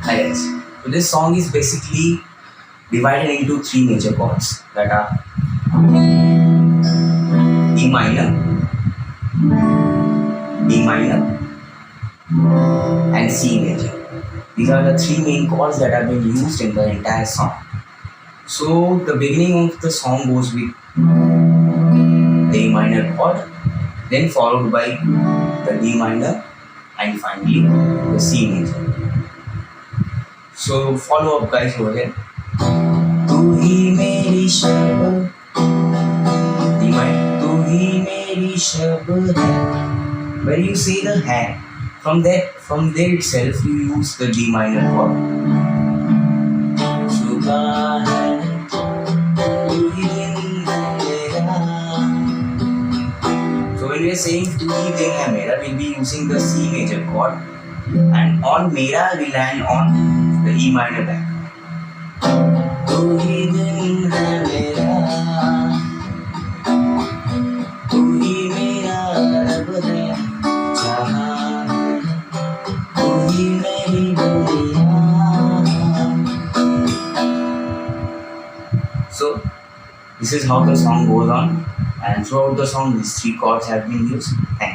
Hi guys. So this song is basically divided into three major chords that are E minor, D minor, and C major. These are the three main chords that have been used in the entire song. So the beginning of the song goes with the E minor chord, then followed by the D minor, and finally the C major. So follow up guys over here. तू ही मेरी शब D minor. तू ही मेरी शब है. Where you say the है, from there itself you use the D minor chord. सुबह है तू ही दिन है मेरा. So when we are saying तू ही दिन है मेरा, we'll be using the C major chord, and on मेरा we land on the E minor back. तू ही दिन है मेरा, तू ही मेरा रब है, जहां है तू ही मेरी दुनिया. So this is how the song goes on, and throughout the song these three chords have been used. Thank you.